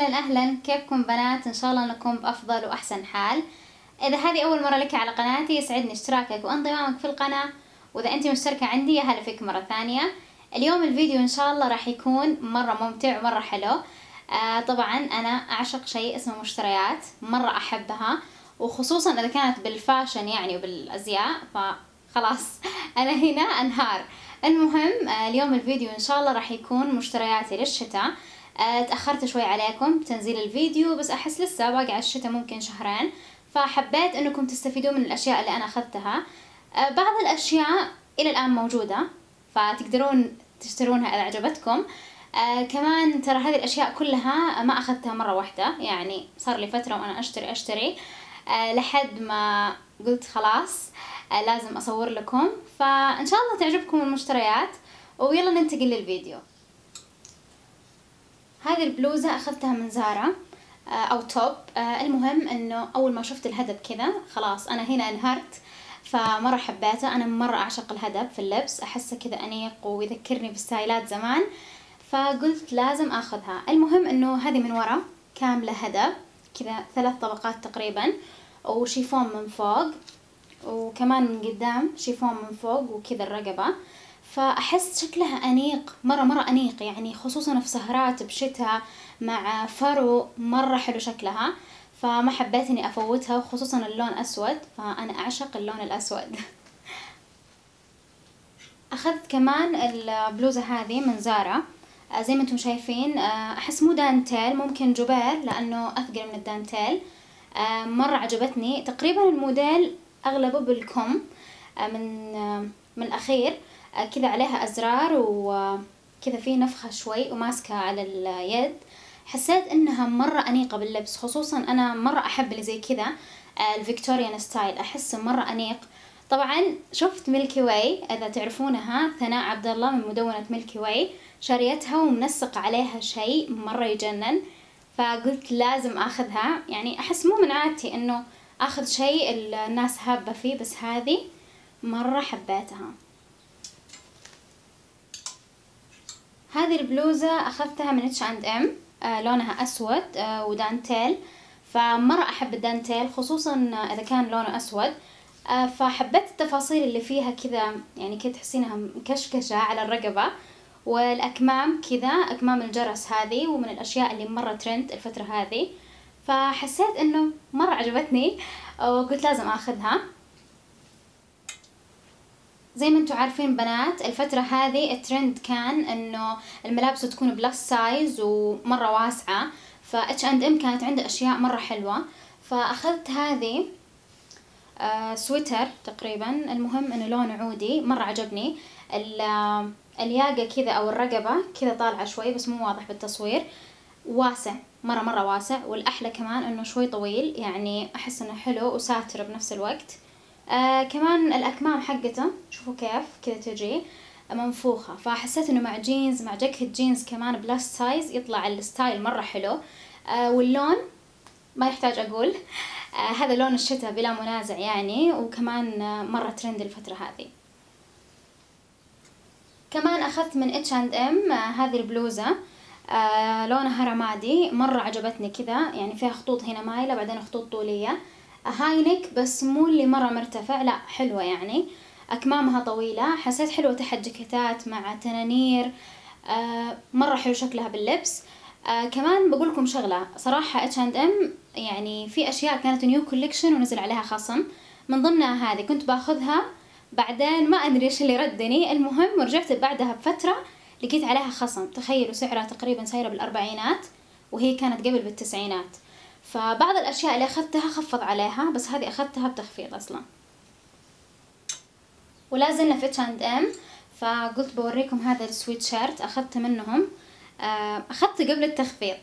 أهلا كيفكم بنات؟ إن شاء الله أنكم بأفضل وأحسن حال. إذا هذه أول مرة لك على قناتي يسعدني اشتراكك وانضمامك في القناة، وإذا أنت مشتركة عندي يا هلا فيك مرة ثانية. اليوم الفيديو إن شاء الله راح يكون مرة ممتع ومرة حلو. طبعا أنا أعشق شيء اسمه مشتريات، مرة أحبها، وخصوصا إذا كانت بالفاشن يعني وبالأزياء فخلاص أنا هنا أنهار. المهم اليوم الفيديو إن شاء الله راح يكون مشترياتي للشتاء. تأخرت شوي عليكم بتنزيل الفيديو، بس أحس لسه باقي على الشتاء ممكن شهرين، فحبيت أنكم تستفيدوا من الأشياء اللي أنا أخذتها. بعض الأشياء إلى الآن موجودة فتقدرون تشترونها إذا عجبتكم. كمان ترى هذه الأشياء كلها ما أخذتها مرة واحدة، يعني صار لي فترة وأنا أشتري لحد ما قلت خلاص لازم أصور لكم، فإن شاء الله تعجبكم المشتريات. ويلا ننتقل للفيديو. هذه البلوزة أخذتها من زارا أو توب. المهم إنه أول ما شفت الهدب كذا خلاص أنا هنا انهرت، فمرة حبيته. أنا مرة أعشق الهدب في اللبس، أحسه كذا أنيق ويذكرني بستايلات زمان، فقلت لازم أخذها. المهم إنه هذه من ورا كاملة هدب كذا 3 طبقات تقريبا، وشيفون من فوق، وكمان من قدام شيفون من فوق وكذا الرقبة. فأحس شكلها أنيق مرة أنيق، يعني خصوصا في سهرات بشتاء مع فرو مرة حلو شكلها، فما حبيت إني أفوتها، وخصوصا اللون أسود فأنا أعشق اللون الأسود. أخذت كمان البلوزة هذه من زارا زي ما انتم شايفين. أحس مو دانتيل، ممكن جبال لأنه أثقل من الدانتيل. مرة عجبتني. تقريبا الموديل أغلبه بالكم من الأخير، كذا عليها أزرار وكذا فيه نفخة شوي وماسكة على اليد. حسيت إنها مرة أنيقة باللبس، خصوصا أنا مرة أحب اللي زي كذا الفيكتوريان ستايل، أحسه مرة أنيق. طبعا شفت ميلكي واي، إذا تعرفونها ثناء عبد الله من مدونة ميلكي واي، شاريتها ومنسق عليها شيء مرة يجنن، فقلت لازم أخذها. يعني أحس مو من عادتي إنه أخذ شيء الناس هابة فيه، بس هذه مرة حبيتها. هذه البلوزة أخذتها من H&M، لونها أسود ودانتيل، فمرة أحب الدانتيل خصوصا إذا كان لونه أسود. فحبيت التفاصيل اللي فيها كذا، يعني كده تحسينها مكشكشة على الرقبة، والأكمام كذا أكمام الجرس هذه، ومن الأشياء اللي مرة ترند الفترة هذه، فحسيت إنه مرة عجبتني وقلت لازم أخذها. زي ما انتم عارفين بنات الفترة هذه الترند كان انه الملابس تكون بلس سايز ومرة واسعة، ف H&M كانت عنده اشياء مرة حلوة، فاخذت هذه سويتر تقريبا. المهم انه لونه عودي مرة عجبني. الياقة كذا او الرقبة كذا طالعة شوي بس مو واضح بالتصوير، واسع مرة واسع، والاحلى كمان انه شوي طويل، يعني احس انه حلو وساتر بنفس الوقت. كمان الأكمام حقته شوفوا كيف كذا تجي منفوخة، فحسيت انه مع جينز مع جاكيت جينز كمان بلاس سايز يطلع الستايل مرة حلو. واللون ما يحتاج اقول، هذا لون الشتاء بلا منازع يعني، وكمان مرة ترند الفترة هذه. كمان اخذت من H&M هذه البلوزة، لونها رمادي مرة عجبتني كذا، يعني فيها خطوط هنا مايلة بعدين خطوط طولية، هاي نيك بس مو اللي مرة مرتفع، لا حلوة يعني. أكمامها طويلة، حسيت حلوة تحت جاكيتات مع تنانير، مرة حلو شكلها باللبس. كمان بقولكم شغلة صراحة، H&M يعني في أشياء كانت نيو كوليكشن ونزل عليها خصم، من ضمنها هذه كنت باخذها بعدين ما أدري إيش اللي ردني. المهم ورجعت بعدها بفترة لقيت عليها خصم، تخيلوا سعرها تقريبا سايرة بالأربعينات وهي كانت قبل بالتسعينات، فبعض الأشياء اللي أخذتها خفض عليها، بس هذه أخذتها بتخفيض أصلا. ولا زلنا في H&M، فقلت بوريكم هذا السويت شيرت أخذته منهم، أخذته قبل التخفيض،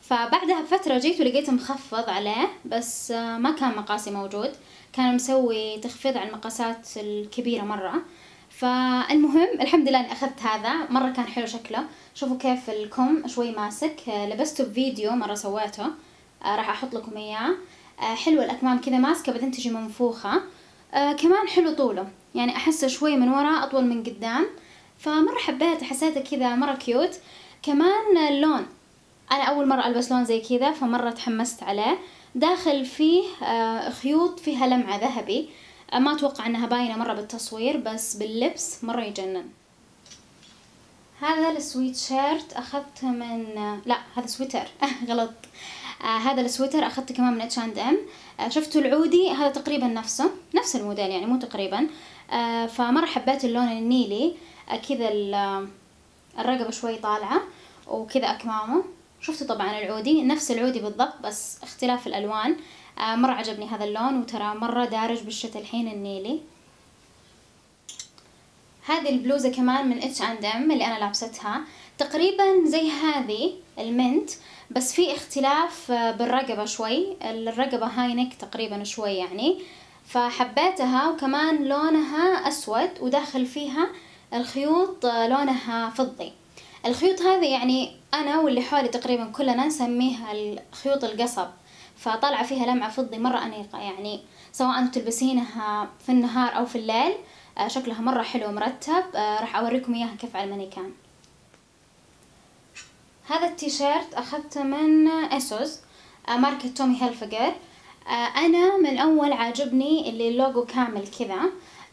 فبعدها بفترة جيت ولقيته مخفض عليه، بس ما كان مقاسي موجود، كان مسوي تخفيض على المقاسات الكبيرة مرة. فالمهم الحمد لله اني اخذت هذا، مرة كان حلو شكله. شوفوا كيف الكم شوي ماسك، لبسته بفيديو مرة سويته، راح احط لكم اياه. حلوة الاكمام كذا ماسكة بعدين تجي منفوخة. كمان حلو طوله، يعني احسه شوي من ورا اطول من قدام، فمرة حبيت، حسيته كذا مرة كيوت. كمان اللون انا اول مرة البس لون زي كذا فمرة تحمست عليه. داخل فيه خيوط فيها لمعة ذهبي، ما اتوقع انها باينة مرة بالتصوير بس باللبس مرة يجنن. هذا السويت شيرت اخذته من لا هذا سويتر غلط. هذا السويتر اخذته كمان من اتش اند ام. شفتوا العودي هذا تقريبا نفس الموديل يعني مو تقريبا. فمرة حبيت اللون النيلي. كذا الرقبة شوي طالعة وكذا اكمامه. شفتوا طبعا العودي نفس العودي بالضبط بس اختلاف الالوان. مرة عجبني هذا اللون وترى مرة دارج بالشتاء الحين النيلي. هذه البلوزة كمان من اتش اند ام اللي انا لابستها تقريبا زي هذه المنت بس في اختلاف بالرقبة شوي. الرقبة هاي نك تقريبا شوي يعني فحبيتها وكمان لونها اسود وداخل فيها الخيوط لونها فضي. الخيوط هذه يعني انا واللي حولي تقريبا كلنا نسميها الخيوط القصب فطالعة فيها لمعة فضي مرة انيقة يعني سواء تلبسينها في النهار او في الليل. شكلها مرة حلو مرتب. راح اوريكم اياها كيف على المانيكان. هذا التيشيرت اخذته من اسوس ماركة تومي هيلفيجر. انا من اول عاجبني اللي اللوجو كامل كذا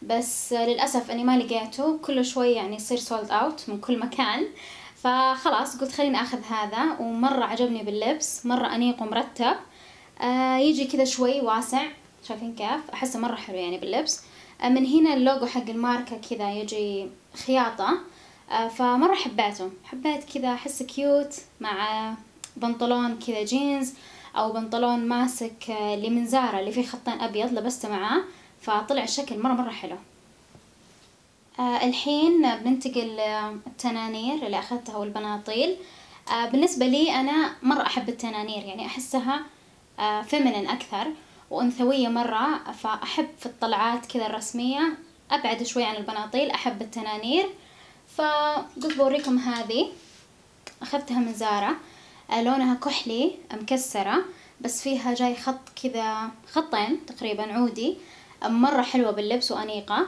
بس للاسف اني ما لقيته كل شوي يعني يصير سولد اوت من كل مكان فخلاص قلت خليني اخذ هذا ومرة عجبني باللبس مرة انيق ومرتب. يجي كذا شوي واسع شايفين كيف احسه مرة حلو يعني باللبس. من هنا اللوجو حق الماركة كذا يجي خياطة. فمرة حبيت كذا احسه كيوت مع بنطلون كذا جينز او بنطلون ماسك اللي من زارا اللي فيه خطين ابيض لبسته معاه فطلع الشكل مرة حلو. الحين بننتقل التنانير اللي اخذتها والبناطيل. بالنسبة لي انا مرة احب التنانير يعني احسها فيمينين اكثر وانثوية مرة فاحب في الطلعات كذا الرسمية ابعد شوي عن البناطيل احب التنانير. فقلت بوريكم هذه اخذتها من زارا. لونها كحلي مكسرة بس فيها جاي خط كذا خطين تقريبا عودي مرة حلوة باللبس وانيقة.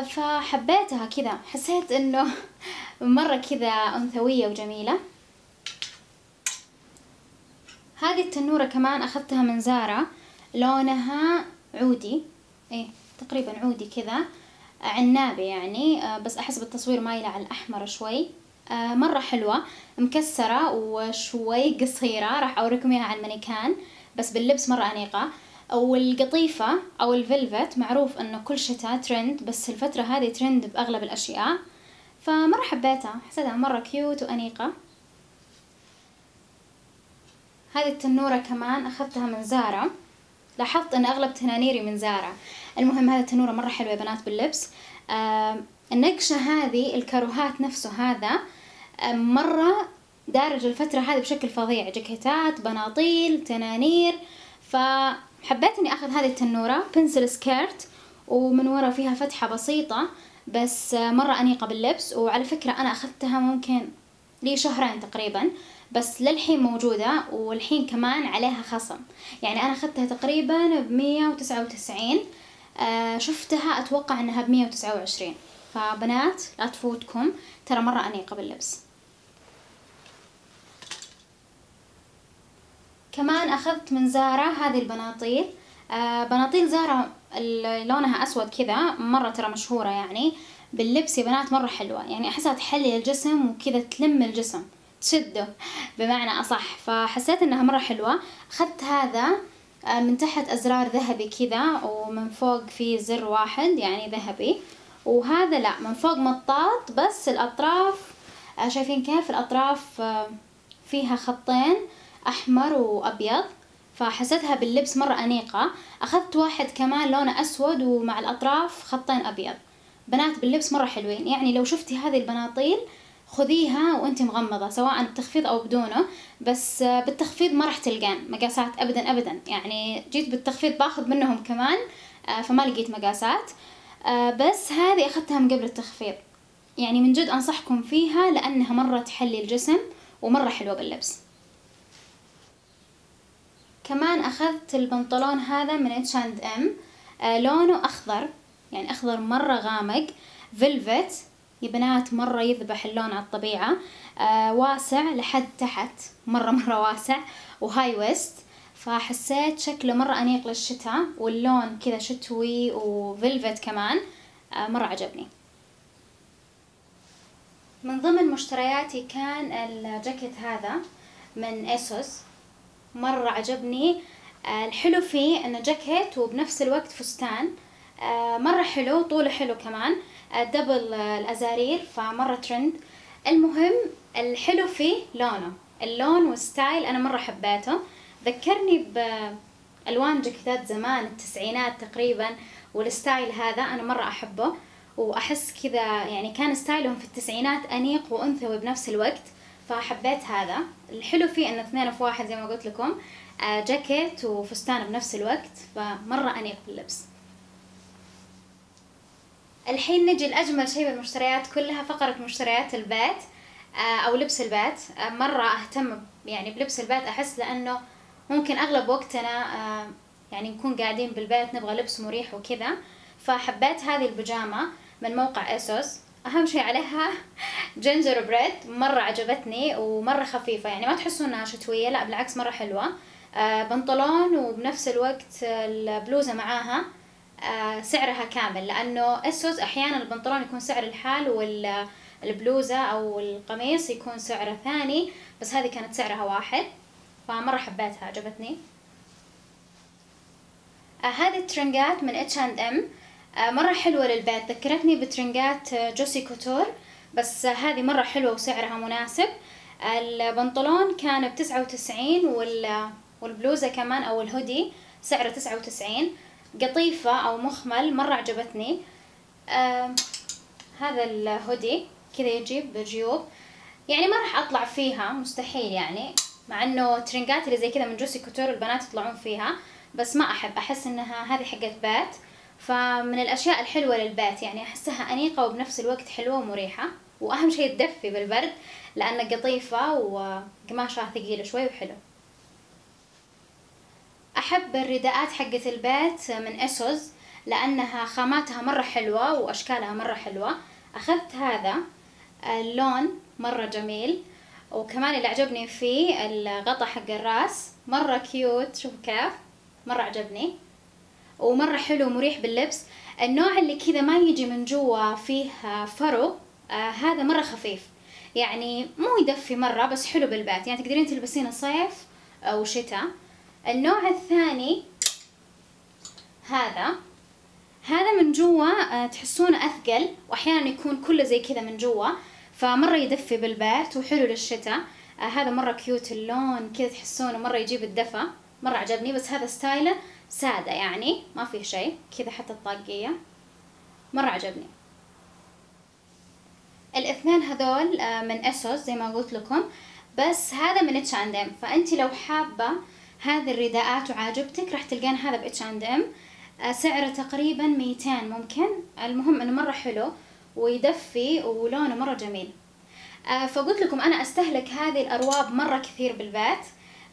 فحبيتها كذا حسيت انه مرة كذا انثوية وجميلة. هذه التنورة كمان اخذتها من زارا لونها عودي تقريبا عودي كذا عنابي يعني بس احس بالتصوير مايلة على الاحمر شوي. مرة حلوة مكسرة وشوي قصيرة راح اوريكم اياها على المانيكان بس باللبس مرة انيقة. والقطيفة او الفلفت معروف انه كل شتاء ترند بس الفترة هذه ترند باغلب الاشياء فمرة حبيتها حسيتها مرة كيوت وانيقة. هذه التنورة كمان اخذتها من زارا. لاحظت ان اغلب تنانيري من زارا. المهم هذه التنورة مرة حلوة يا بنات باللبس. النقشة هذه الكاروهات نفسه هذا مرة دارج الفترة هذه بشكل فظيع جاكيتات بناطيل تنانير. فحبيت اني اخذ هذه التنورة بنسل سكيرت ومن ورا فيها فتحة بسيطة بس مرة انيقة باللبس. وعلى فكرة انا اخذتها ممكن لي شهرين تقريبا بس للحين موجودة والحين كمان عليها خصم يعني انا اخذتها تقريبا ب199. شفتها اتوقع انها ب129 فبنات لا تفوتكم ترى مرة انيقة باللبس. كمان اخذت من زارا هذه البناطيل. بناطيل زارا لونها اسود كذا مرة ترى مشهورة يعني باللبس يا بنات مرة حلوة يعني احسها تحلي الجسم وكذا تلم الجسم تشده بمعنى اصح فحسيت انها مرة حلوة. اخذت هذا من تحت ازرار ذهبي كذا ومن فوق في زر واحد يعني ذهبي وهذا لا من فوق مطاط بس الاطراف شايفين كيف الاطراف فيها خطين احمر وابيض فحسيتها باللبس مرة انيقة. اخذت واحد كمان لونه اسود ومع الاطراف خطين ابيض. بنات باللبس مرة حلوين يعني لو شفتي هذه البناطيل خذيها وانت مغمضة سواء بتخفيض او بدونه بس بالتخفيض ما راح تلقان مقاسات ابدا يعني جيت بالتخفيض باخذ منهم كمان فما لقيت مقاسات. بس هذه اخذتها من قبل التخفيض يعني من جد انصحكم فيها لانها مرة تحلي الجسم ومرة حلوة باللبس. كمان اخذت البنطلون هذا من اتش اند ام. لونه اخضر يعني اخضر مرة غامق فيلفت يا بنات مرة يذبح اللون على الطبيعة. واسع لحد تحت، مرة واسع، وهاي ويست، فحسيت شكله مرة أنيق للشتاء، واللون كذا شتوي وفيلفت كمان. مرة عجبني. من ضمن مشترياتي كان الجاكيت هذا من ايسوس، مرة عجبني. الحلو فيه انه جاكيت وبنفس الوقت فستان، مرة حلو، طوله حلو كمان، دبل الازارير، فمرة ترند. المهم الحلو فيه لونه، اللون والستايل انا مرة حبيته، ذكرني بألوان جاكيتات زمان التسعينات تقريبا، والستايل هذا انا مرة احبه، واحس كذا يعني كان ستايلهم في التسعينات انيق وانثوي بنفس الوقت، فحبيت هذا. الحلو فيه انه اثنين في واحد زي ما قلت لكم، جاكيت وفستان بنفس الوقت، فمرة انيق باللبس. الحين نجي لأجمل شيء بالمشتريات كلها، فقرة مشتريات البيت أو لبس البيت. مرة أهتم يعني بلبس البيت، أحس لأنه ممكن أغلب وقتنا يعني نكون قاعدين بالبيت نبغى لبس مريح وكذا، فحبيت هذه البيجامة من موقع ايسوس. أهم شيء عليها جينجر بريد، مرة عجبتني ومرة خفيفة، يعني ما تحسوا إنها شتوية، لا بالعكس مرة حلوة. بنطلون وبنفس الوقت البلوزة معاها. سعرها كامل، لأنه اسوس أحيانا البنطلون يكون سعر الحال والبلوزة أو القميص يكون سعره ثاني، بس هذه كانت سعرها واحد، فمرة حبيتها عجبتني. هذه الترنجات من H&M، مرة حلوة للبيت، ذكرتني بترنجات جوسي كوتور، بس هذه مرة حلوة وسعرها مناسب. البنطلون كان ب99، والبلوزة كمان أو الهودي سعره 99. قطيفة أو مخمل مرة عجبتني. هذا الهودي كذا يجيب بجيوب، يعني ما راح أطلع فيها مستحيل، يعني مع إنه ترنجات اللي زي كذا من جوسي كوتور البنات يطلعون فيها، بس ما أحس إنها هذه حقت بيت، فمن الأشياء الحلوة للبيت، يعني أحسها أنيقة وبنفس الوقت حلوة ومريحة، وأهم شيء تدفي بالبرد لأنها قطيفة وقماشها ثقيل شوي وحلو. أحب الرداءات حقت البيت من اسوس لأنها خاماتها مرة حلوة وأشكالها مرة حلوة. أخذت هذا اللون مرة جميل، وكمان اللي عجبني فيه الغطا حق الراس مرة كيوت، شوف كيف مرة عجبني ومرة حلو ومريح باللبس. النوع اللي كذا ما يجي من جوا فيه فرو، هذا مرة خفيف، يعني مو يدفي مرة بس حلو بالبيت، يعني تقدرين تلبسينه صيف أو شتاء. النوع الثاني هذا من جوا تحسونه أثقل، وأحيانا يكون كله زي كذا من جوا، فمرة يدفي بالبيت وحلو للشتاء. هذا مرة كيوت، اللون كذا تحسونه مرة يجيب الدفى، مرة عجبني، بس هذا ستايله سادة يعني ما فيه شيء كذا، حتى الطاقية مرة عجبني. الاثنين هذول من اسوس زي ما قلت لكم، بس هذا من H&M، فأنت لو حابة هذه الرداءات وعاجبتك راح تلقين هذا ب H&M، سعره تقريبا 200 ممكن. المهم انه مرة حلو ويدفي ولونه مرة جميل. فقلت لكم انا استهلك هذه الارواب مرة كثير بالبيت،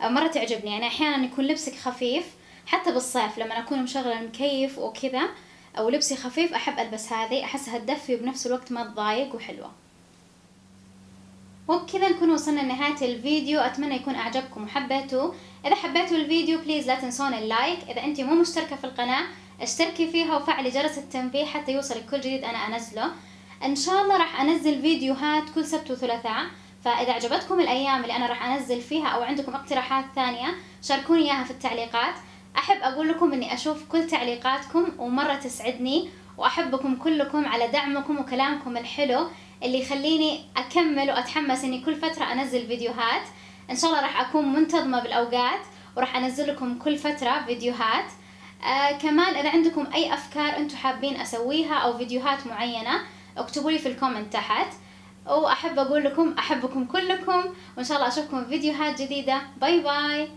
مرة تعجبني، يعني احيانا يكون لبسك خفيف حتى بالصيف لما اكون مشغلة المكيف وكذا او لبسي خفيف احب البس هذه، احسها تدفي وبنفس الوقت ما تضايق وحلوة. وبكذا نكون وصلنا لنهاية الفيديو، اتمنى يكون اعجبكم وحبيتوه. اذا حبيتوا الفيديو بليز لا تنسون اللايك، اذا انت مو مشتركة في القناة اشتركي فيها وفعلي جرس التنبيه حتى يوصلك كل جديد انا انزله. ان شاء الله راح انزل فيديوهات كل سبت وثلاثاء، فاذا عجبتكم الايام اللي انا راح انزل فيها او عندكم اقتراحات ثانية شاركوني اياها في التعليقات. احب اقول لكم اني اشوف كل تعليقاتكم ومرة تسعدني، واحبكم كلكم على دعمكم وكلامكم الحلو اللي يخليني اكمل واتحمس اني كل فترة انزل فيديوهات. ان شاء الله راح اكون منتظمة بالاوقات وراح انزل لكم كل فترة فيديوهات. كمان اذا عندكم اي افكار انتم حابين اسويها او فيديوهات معينة اكتبوا لي في الكومنت تحت. واحب اقول لكم احبكم كلكم، وان شاء الله اشوفكم في فيديوهات جديدة. باي باي.